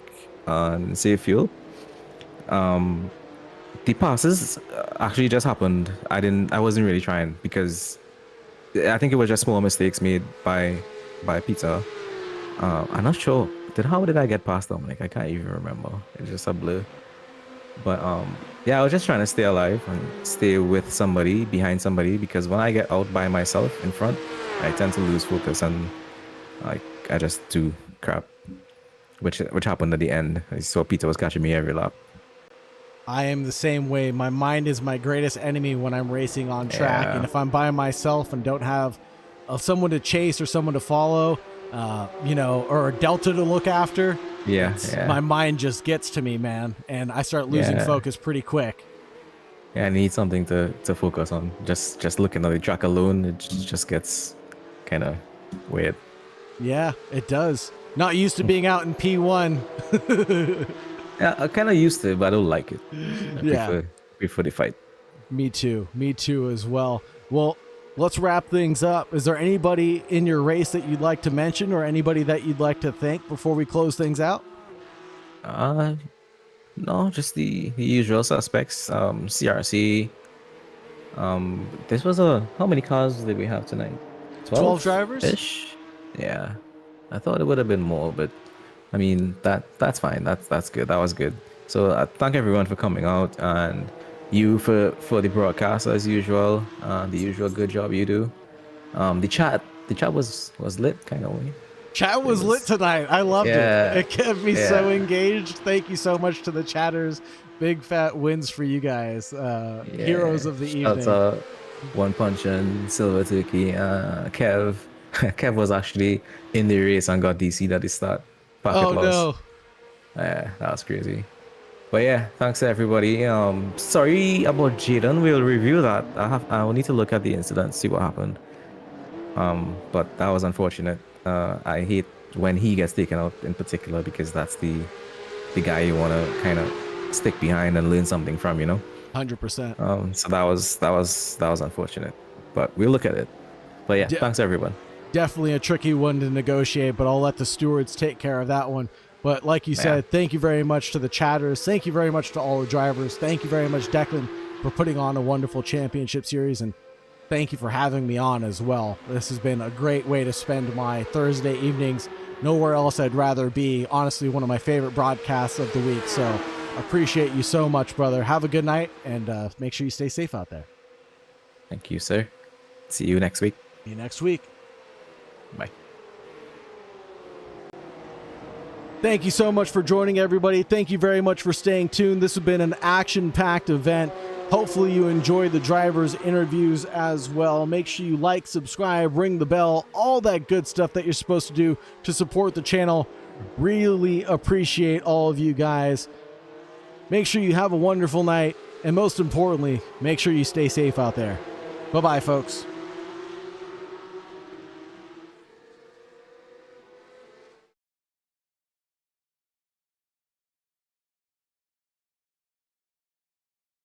and save fuel. The passes actually just happened. I wasn't really trying because I think it was just small mistakes made by Peter. I'm not sure. How did I get past Dominic? I can't even remember. It's just a blur. But yeah, I was just trying to stay alive and stay with somebody, behind somebody, because when I get out by myself in front, I tend to lose focus and like I just do crap, which happened at the end. I saw Peter was catching me every lap. I am the same way. My mind is my greatest enemy when I'm racing on track, Yeah. and if I'm by myself and don't have someone to chase or someone to follow, or a delta to look after, Yeah, my mind just gets to me, man, and I start losing focus pretty quick. Yeah, I need something to focus on. Just looking at the track alone, it just gets kind of weird. Yeah, it does. Not used to being out in P1. Yeah, I kind of used to it, but I don't like it. I prefer the fight. Me too as well. Well, let's wrap things up. Is there anybody in your race that you'd like to mention or anybody that you'd like to thank before we close things out? No, just the usual suspects. CRC. This was how many cars did we have tonight? 12 drivers? Ish. Yeah. I thought it would have been more, but I mean that's fine. That's good. That was good. So I thank everyone for coming out and you for the broadcast as usual. The usual good job you do. The chat was lit kind of way. Chat was lit tonight. I loved it. It kept me so engaged. Thank you so much to the chatters. Big fat wins for you guys. Heroes of the evening. That's One Punch and Silver Turkey. Kev. Kev was actually in the race and got DC'd at the start. Packet loss. No. Yeah, that was crazy. But yeah, thanks to everybody. Sorry about Jaden. We'll review that. I will need to look at the incident, see what happened. But that was unfortunate. I hate when he gets taken out in particular because that's the guy you want to kind of stick behind and learn something from, 100%. So that was unfortunate, but we'll look at it. But yeah, thanks everyone. Definitely a tricky one to negotiate, but I'll let the stewards take care of that one. But like you said, thank you very much to the chatters. Thank you very much to all the drivers. Thank you very much, Declan, for putting on a wonderful championship series. And thank you for having me on as well. This has been a great way to spend my Thursday evenings. Nowhere else I'd rather be. Honestly, one of my favorite broadcasts of the week. So appreciate you so much, brother. Have a good night, and make sure you stay safe out there. Thank you, sir. See you next week. See you next week. Bye. Thank you so much for joining, everybody. Thank you very much for staying tuned. This has been an action-packed event. Hopefully you enjoyed the drivers' interviews as well. Make sure you like, subscribe, ring the bell, all that good stuff that you're supposed to do to support the channel. Really appreciate all of you guys. Make sure you have a wonderful night, and most importantly, make sure you stay safe out there. Bye-bye, folks.